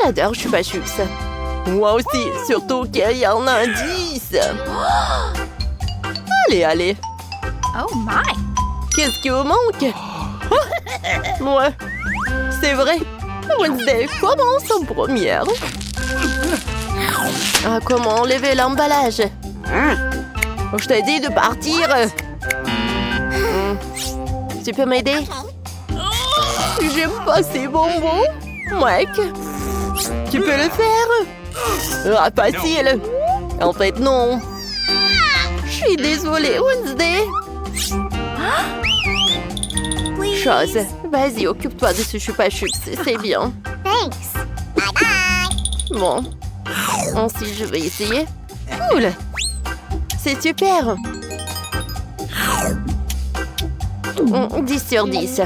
J'adore Chupa Chups. Moi aussi, surtout qu'il y a un indice. Allez. Oh my! Qu'est-ce qui vous manque? Ouais, c'est vrai. Wednesday commence en première. Ah, comment enlever l'emballage? Je t'ai dit de partir. Tu peux m'aider? J'aime pas ces bonbons. Mec, tu peux le faire? Ah, facile. En fait, non. Je suis désolée, Wednesday. Chose, vas-y, occupe-toi de ce Chupa Chups, c'est bien. Thanks. Bye bye. Bon, ensuite je vais essayer. Cool. C'est super. 10 sur 10.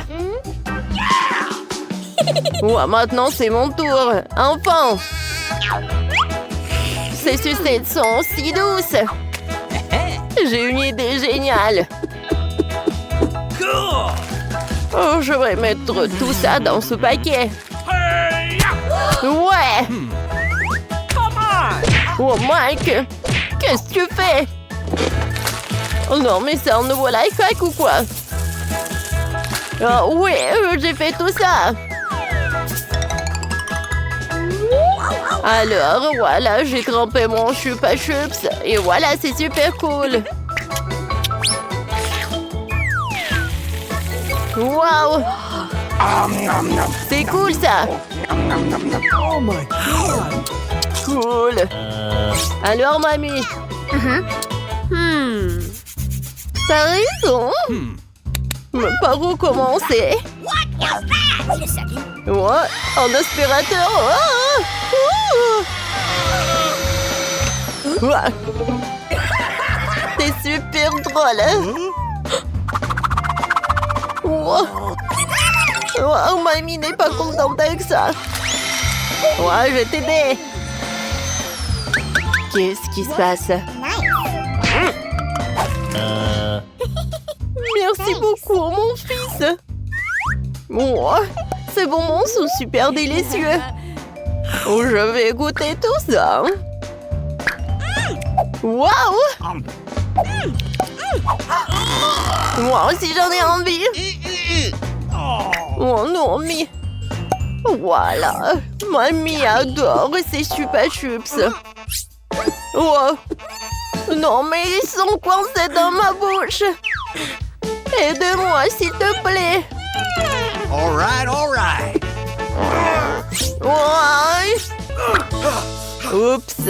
Ouais, maintenant c'est mon tour. Enfin. Ces sucettes sont si douces. J'ai une idée géniale. Oh, je vais mettre tout ça dans ce paquet. Ouais. Oh, Mike, qu'est-ce que tu fais? Oh non, mais c'est un nouveau life hack ou quoi? Oh, oui, j'ai fait tout ça. Alors, voilà, j'ai trempé mon Chupa Chups. Et voilà, c'est super cool. Wow! C'est cool ça! Oh my God! Cool! Alors, mamie? T'as raison! Mais par où commencer? Ouais, un aspirateur! Ouais. C'est super drôle! Wow. Wow, mamie n'est pas contente avec ça. Ouais, je vais t'aider. Qu'est-ce qui se passe? Merci beaucoup, mon fils. Oh, ces bonbons sont super délicieux. Oh, je vais goûter tout ça. Waouh! Moi aussi, j'en ai envie. Oh non, mais... Voilà. Mamie adore ces Chupa Chups. Oh. Non, mais ils sont coincés dans ma bouche. Aide-moi, s'il te plaît. All right. Ouais. Oups.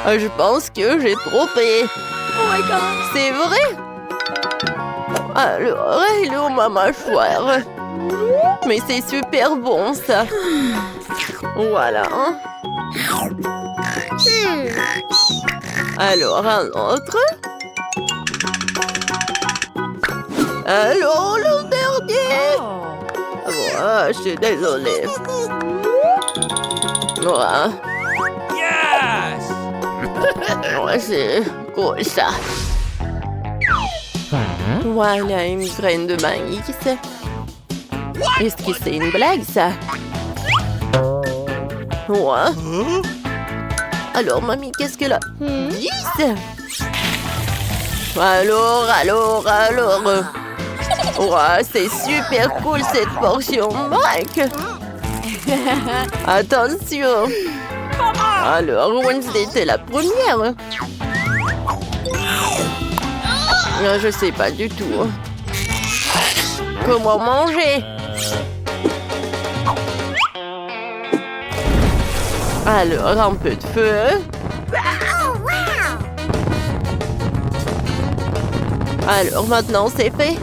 Je pense que j'ai trompé. Oh my God! C'est vrai? Alors, il est où ma mâchoire? Mais c'est super bon, ça. Voilà. Alors, un autre. Alors, le dernier. Ouais, je suis désolée. Ouais. Yes! Ouais, c'est cool, ça. Voilà une graine de maïs. Est-ce que c'est une blague, ça? Ouais. Alors, mamie, qu'est-ce qu'elle a? 10? Alors. Ouais, c'est super cool, cette portion, Mike. Attention. Alors, Wednesday, t'es la première. Je sais pas du tout. Comment manger? Alors, un peu de feu. Alors, maintenant, c'est fait.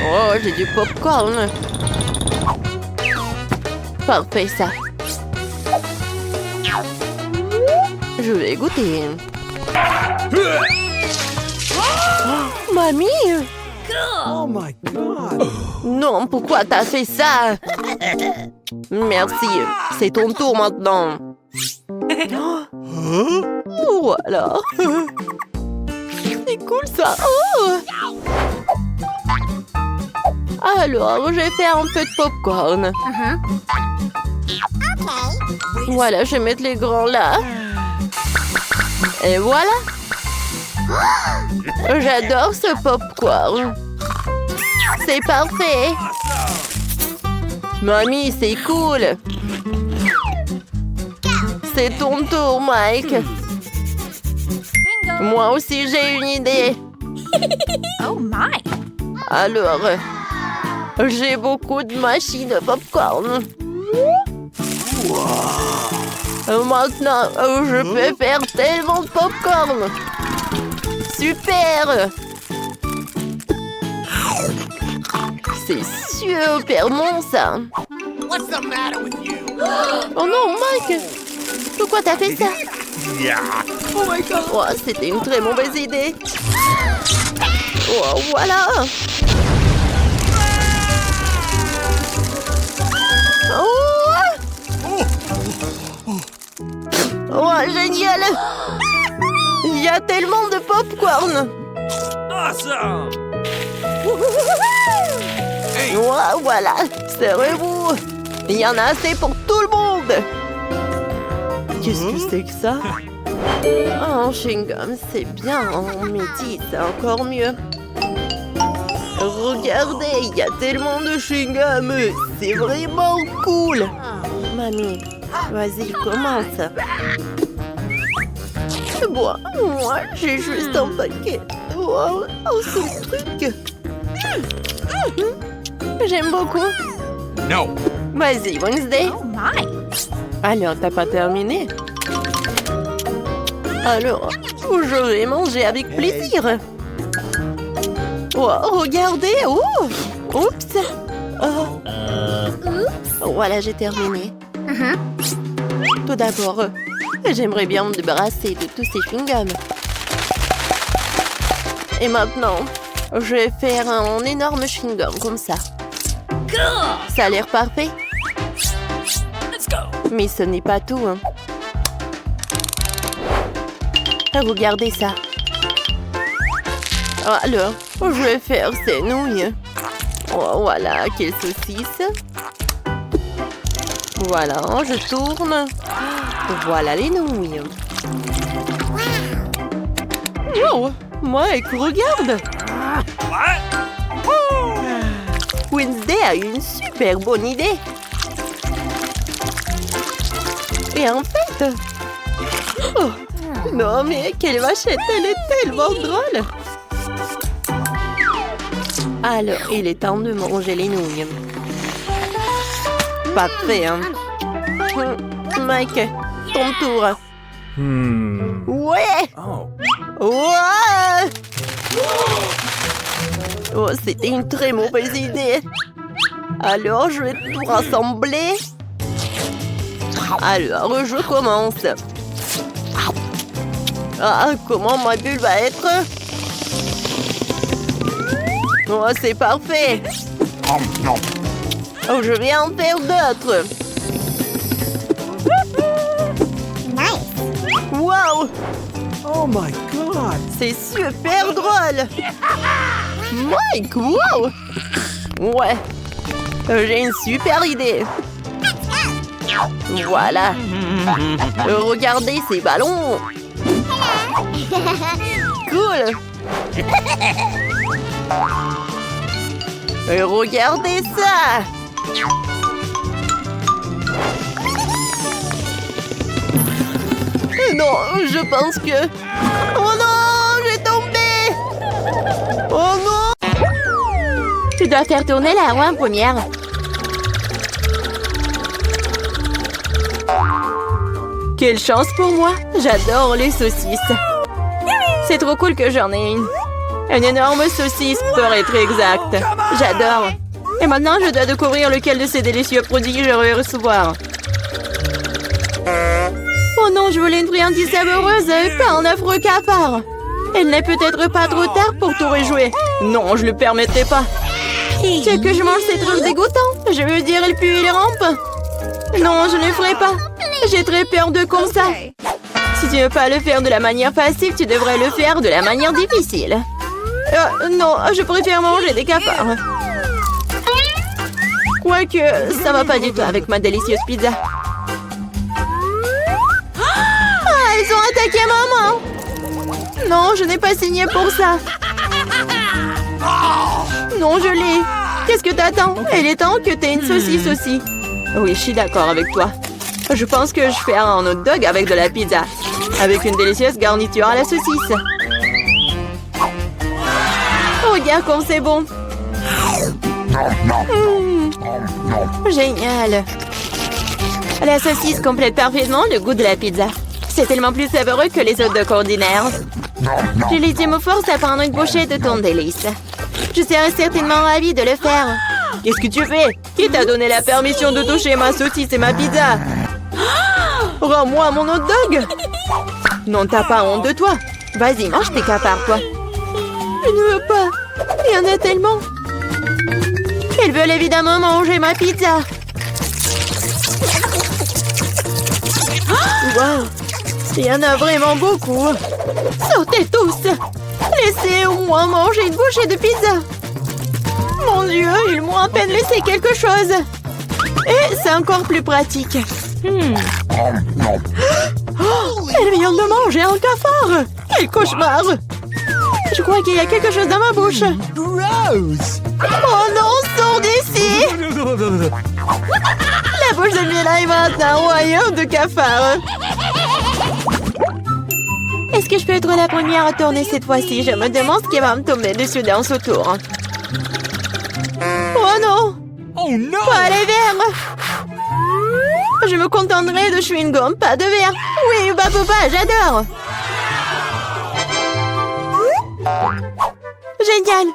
Oh, j'ai du popcorn. Parfait, ça. Je vais goûter. Oh, mamie! Oh my God! Non, pourquoi t'as fait ça? Merci, c'est ton tour maintenant. Voilà. C'est cool ça. Oh. Alors, j'ai fait un peu de popcorn. Voilà, je vais mettre les grands là. Et voilà. J'adore ce popcorn. C'est parfait. Mamie, c'est cool. C'est ton tour, Mike. Bingo. Moi aussi, j'ai une idée. Oh my. Alors, j'ai beaucoup de machines de popcorn. Maintenant, je peux faire tellement de popcorn. Super! C'est super bon, ça. What's the matter with you? Oh non, Mike! Pourquoi t'as fait ça? Yeah. Oh my God! Oh, c'était une très mauvaise idée. Oh, voilà! Oh! Oh, génial! Il y a tellement de popcorn! Awesome. Oh, voilà! Serrez-vous! Il y en a assez pour tout le monde! Qu'est-ce que c'est que ça? Oh, chewing-gum, c'est bien. Mais dis, c'est encore mieux. Regardez, il y a tellement de chewing-gum. C'est vraiment cool. Mamie, vas-y, commence. Bon, moi, j'ai juste un paquet. Wow, ce truc. J'aime beaucoup. No. Vas-y, Wednesday. Oh my. Alors, t'as pas terminé? Alors, je vais manger avec plaisir. Oh, regardez! Oh! Oups! Oh. Voilà, j'ai terminé. Tout d'abord, j'aimerais bien me débarrasser de tous ces chewing-gums. Et maintenant, je vais faire un énorme chewing-gum comme ça. Ça a l'air parfait. Let's go. Mais ce n'est pas tout, hein. Regardez ça. Alors, je vais faire ces nouilles. Oh, voilà, quelle saucisse. Voilà, je tourne. Voilà les nouilles. Oh, Mike, regarde. What? Wednesday a une super bonne idée. Et en fait... Oh, non, mais quelle vachette, elle est tellement drôle. Alors, il est temps de manger les nouilles. Parfait, hein. Mike, ton tour. Ouais! Oh. Ouais! Oh, c'était une très mauvaise idée. Alors, je vais tout rassembler. Alors, je commence. Ah, comment ma bulle va être? Oh, c'est parfait. Oh, je vais en faire d'autres. Wow! Oh my God. C'est super drôle. Mike, wow! Ouais, j'ai une super idée. Voilà. Regardez ces ballons. Cool. Et regardez ça. Non, je pense que... Oh non, j'ai tombé. Oh non. Tu dois faire tourner la roue en première. Quelle chance pour moi. J'adore les saucisses. C'est trop cool que j'en ai une. Une énorme saucisse pour être exact. J'adore. Et maintenant, je dois découvrir lequel de ces délicieux produits je vais recevoir. Oh non, je voulais une friandise savoureuse, pas un affreux cafard. Il n'est peut-être pas trop tard pour tout rejouer. Non, je le permettrai pas. Tu veux que je mange ces trucs dégoûtants? Je veux dire, il pue et il rampe. Non, je ne le ferai pas. J'ai très peur de comme ça. Si tu ne veux pas le faire de la manière facile, tu devrais le faire de la manière difficile. Non, je préfère manger des cafards. Quoique, ça va pas du tout avec ma délicieuse pizza. attaqué maman. Non, je n'ai pas signé pour ça. Non, je l'ai. Qu'est-ce que t'attends? Il est temps que t'aies une saucisse aussi. Oui, je suis d'accord avec toi. Je pense que je ferai un hot dog avec de la pizza. Avec une délicieuse garniture à la saucisse. Regarde comme c'est bon. Génial. La saucisse complète parfaitement le goût de la pizza. C'est tellement plus savoureux que les hot dogs ordinaires. Je les me force à prendre une bouchée de ton délice. Je serais certainement ravie de le faire. Qu'est-ce que tu fais? Qui t'a donné la permission de toucher ma saucisse et ma pizza? Rends-moi mon hot dog. Non, t'as pas honte de toi. Vas-y, mange tes cafards, toi. Je ne veux pas. Il y en a tellement. Ils veulent évidemment manger ma pizza. Wow. Il y en a vraiment beaucoup. Sortez tous. Laissez au moins manger une bouchée de pizza. Mon Dieu, ils m'ont à peine laissé quelque chose. Et c'est encore plus pratique. Oh, elle vient de manger un cafard. Quel cauchemar. Je crois qu'il y a quelque chose dans ma bouche. Gross! Oh non, sors d'ici. La bouche de Mila est maintenant un royaume de cafards. Est-ce que je peux être la première à tourner cette fois-ci? Je me demande ce qui va me tomber dessus dans ce tour. Oh non! Oh no! Pas les verres! Je me contenterai de chewing-gum, pas de verre. Oui, papa, j'adore. Génial!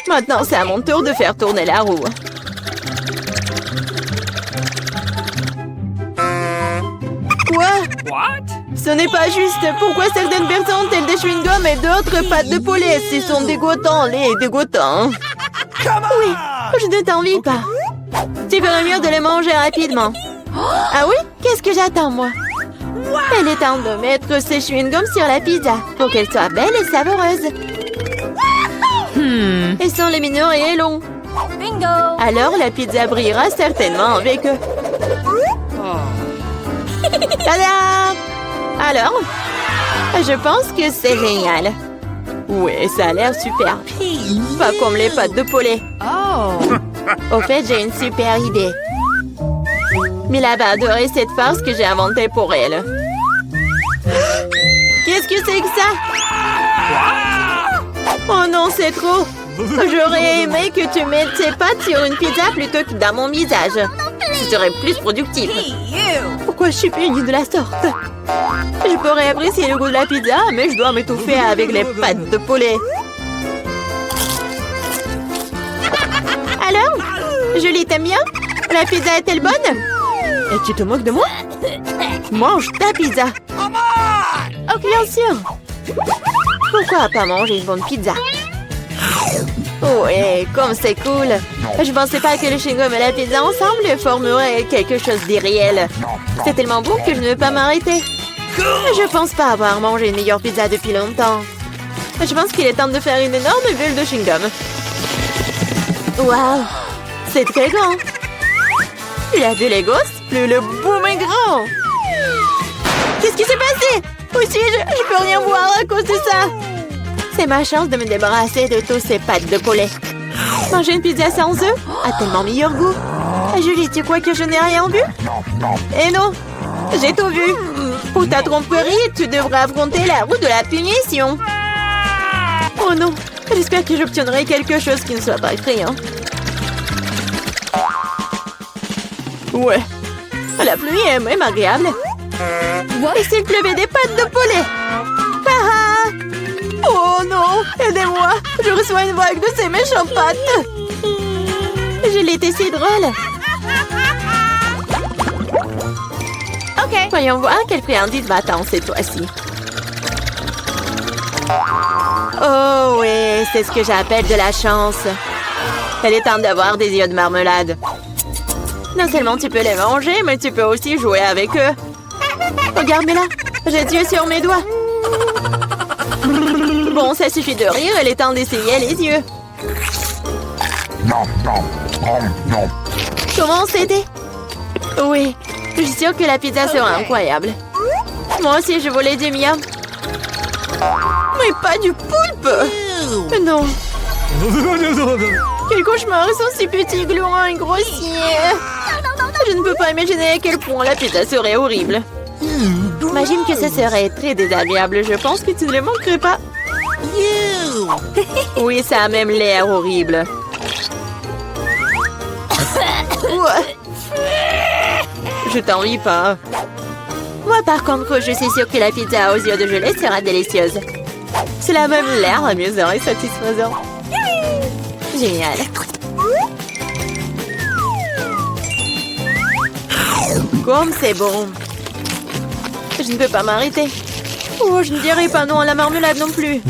Maintenant, c'est à mon tour de faire tourner la roue. Quoi? What? Ce n'est pas juste. Pourquoi certaines personnes ont-elles des chewing-gums et d'autres pâtes de poulet? Ils sont dégoûtants, les dégoûtants. Oui, je ne t'envie pas. Tu ferais mieux de les manger rapidement. Ah oui? Qu'est-ce que j'attends, moi? Il est temps de mettre ces chewing-gums sur la pizza pour qu'elle soit belle et savoureuse. Ils sont lumineux et longs. Bingo! Alors la pizza brillera certainement avec eux. Tada! Alors? Je pense que c'est génial. Oui, ça a l'air super. Pas comme les pâtes de poulet. Oh! Au fait, j'ai une super idée. Mila va adorer cette farce que j'ai inventée pour elle. Qu'est-ce que c'est que ça? Oh non, c'est trop. J'aurais aimé que tu mettes tes pattes sur une pizza plutôt que dans mon visage. Ce serait plus productif. Hey, you! Pourquoi je suis punie de la sorte? Je pourrais apprécier le goût de la pizza, mais je dois m'étouffer avec les pâtes de poulet. Alors? Julie, t'aimes bien? La pizza est-elle bonne? Et tu te moques de moi? Mange ta pizza. Oh, bien sûr. Pourquoi pas manger une bonne pizza? Ouais, comme c'est cool. Je pensais pas que le chewing-gum et la pizza ensemble formeraient quelque chose d'irréel. C'est tellement bon que je ne veux pas m'arrêter. Je pense pas avoir mangé une meilleure pizza depuis longtemps. Je pense qu'il est temps de faire une énorme bulle de chewing-gum. Waouh, c'est très grand. Plus la bulle est grosse, plus le boom est grand. Qu'est-ce qui s'est passé? Où suis-je? Je peux rien voir à cause de ça. C'est ma chance de me débarrasser de tous ces pâtes de poulet. Manger une pizza sans œufs a tellement meilleur goût. Julie, tu crois que je n'ai rien vu? Eh non, j'ai tout vu. Pour ta tromperie, tu devrais affronter la roue de la punition. Oh non, j'espère que j'obtiendrai quelque chose qui ne soit pas effrayant. Ouais, la pluie est même agréable. Et s'il pleuvait des pâtes de poulet? Ah! Oh non, aidez-moi, je reçois une vague de ces méchantes pâtes. Je l'étais si drôle. Ok, voyons voir quelle friandise m'attend cette fois-ci. Oh oui, c'est ce que j'appelle de la chance. Il est temps d'avoir des yeux de marmelade. Non seulement tu peux les manger, mais tu peux aussi jouer avec eux. Regarde-moi là, j'ai Dieu sur mes doigts. Bon, ça suffit de rire, il est temps d'essayer les yeux. Comment s'aider? Oui, je suis sûre que la pizza sera incroyable. Moi aussi, je voulais du mien. Mais pas du poulpe. Non. Quel cauchemar, ils sont si petits, gluants et grossiers. Je ne peux pas imaginer à quel point la pizza serait horrible. Imagine que ce serait très désagréable. Je pense que tu ne le manquerais pas. Oui, ça a même l'air horrible. Ouais. Je t'envie pas. Moi, par contre, je suis sûre que la pizza aux yeux de gelée sera délicieuse. Cela a même l'air amusant et satisfaisant. Génial. Comme c'est bon. Je ne peux pas m'arrêter. Oh, je ne dirais pas non à la marmelade non plus.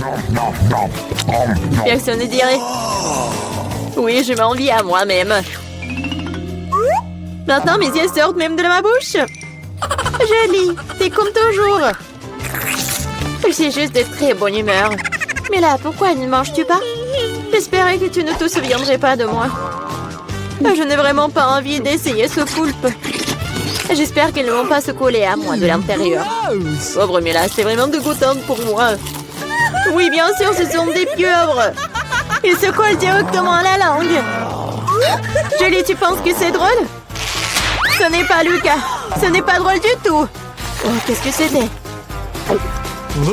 Personne ne dirait. Oui, je m'envie à moi-même. Maintenant, mes yeux sortent même de ma bouche. Jolie, t'es comme toujours. Je suis juste de très bonne humeur. Mais là, pourquoi ne manges-tu pas? J'espérais que tu ne te souviendrais pas de moi. Je n'ai vraiment pas envie d'essayer ce poulpe. J'espère qu'elles ne vont pas se coller à moi de l'intérieur. Pauvre Mila, c'est vraiment dégoûtant pour moi. Oui, bien sûr, ce sont des pieuvres. Ils se collent directement à la langue. Julie, tu penses que c'est drôle? Ce n'est pas Lucas. Ce n'est pas drôle du tout. Oh, qu'est-ce que c'était?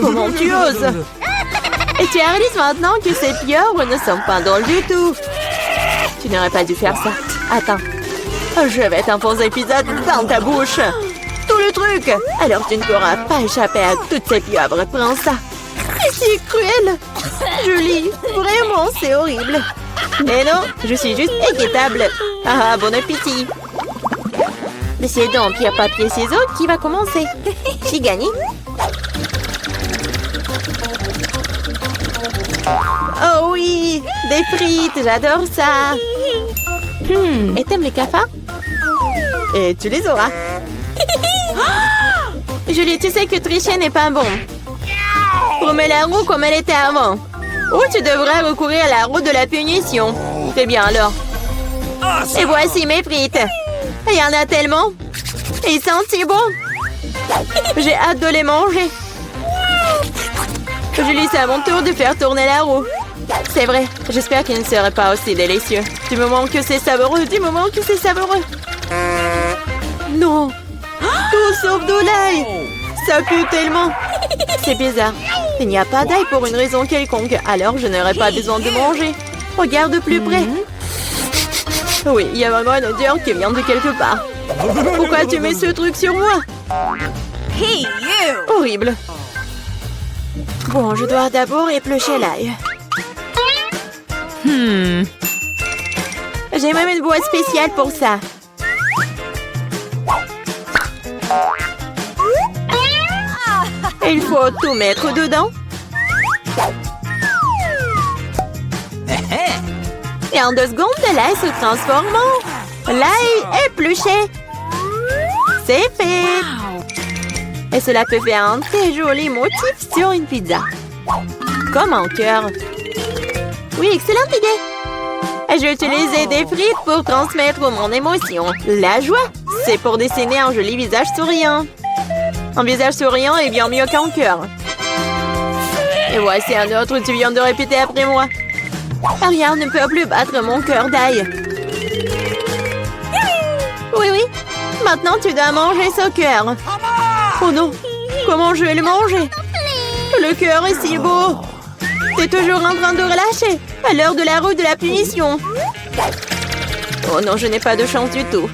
Comment tu oses? Et tu réalises maintenant que ces pieuvres ne sont pas drôles du tout. Tu n'aurais pas dû faire ça. Attends. Je vais t'enfoncer une pizza dans ta bouche. Tout le truc. Alors tu ne pourras pas échapper à toutes ces pieuvres. Prends ça. C'est cruel. Julie, vraiment, c'est horrible. Mais non, je suis juste équitable. Ah, bon appétit. C'est donc pierre, papier, ciseaux qui va commencer. J'ai gagné. Oh oui, des frites, j'adore ça. Et t'aimes les cafards? Et tu les auras. Julie, tu sais que tricher n'est pas bon. Remets la roue comme elle était avant. Ou tu devrais recourir à la roue de la punition. Très bien alors. Et voici mes frites. Il y en a tellement. Ils sentent si bon. J'ai hâte de les manger. Julie, c'est à mon tour de faire tourner la roue. C'est vrai, j'espère qu'il ne serait pas aussi délicieux. Du moment que c'est savoureux, du moment que c'est savoureux. Non. Tout sauf de l'ail. Ça pue tellement. C'est bizarre. Il n'y a pas d'ail pour une raison quelconque. Alors je n'aurai pas besoin de manger. Regarde de plus près. Oui, il y a vraiment une odeur qui vient de quelque part. Pourquoi tu mets ce truc sur moi? Hey, you! Horrible. Bon, je dois d'abord éplucher l'ail. J'ai même une boîte spéciale pour ça. Il faut tout mettre dedans. Et en 2 secondes, l'ail se transforme en l'ail épluché. C'est fait. Et cela peut faire un très joli motif sur une pizza. Comme un cœur. Oui, excellente idée. J'ai utilisé des frites pour transmettre mon émotion. La joie, c'est pour dessiner un joli visage souriant. Un visage souriant est bien mieux qu'un cœur. Et voici un autre, tu viens de répéter après moi. Rien ne peut plus battre mon cœur d'ail. Oui, oui. Maintenant, tu dois manger ce cœur. Oh non, comment je vais le manger? Le cœur est si beau. T'es toujours en train de relâcher à l'heure de la roue de la punition. Oh non, je n'ai pas de chance du tout.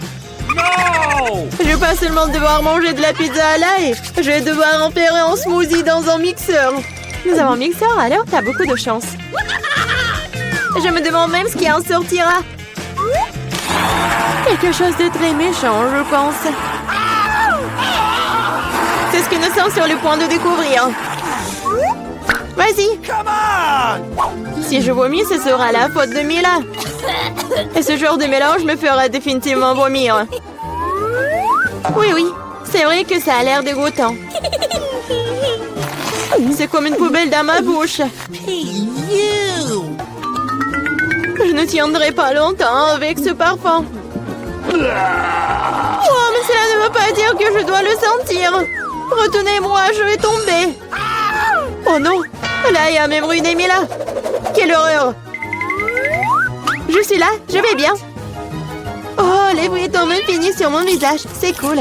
Je vais pas seulement devoir manger de la pizza à l'ail, je vais devoir en faire un smoothie dans un mixeur. Nous avons un mixeur, alors t'as beaucoup de chance. Je me demande même ce qui en sortira. Quelque chose de très méchant, je pense. C'est ce que nous sommes sur le point de découvrir. Vas-y. Si je vomis, ce sera la faute de Mila. Et ce genre de mélange me fera définitivement vomir. Oui, oui. C'est vrai que ça a l'air dégoûtant. C'est comme une poubelle dans ma bouche. Je ne tiendrai pas longtemps avec ce parfum. Oh, mais cela ne veut pas dire que je dois le sentir. Retenez-moi, je vais tomber. Oh non, là, il y a même ruiné Mila. Quelle horreur. Je suis là, je vais bien. Oh, les bruits tombent finis sur mon visage, c'est cool.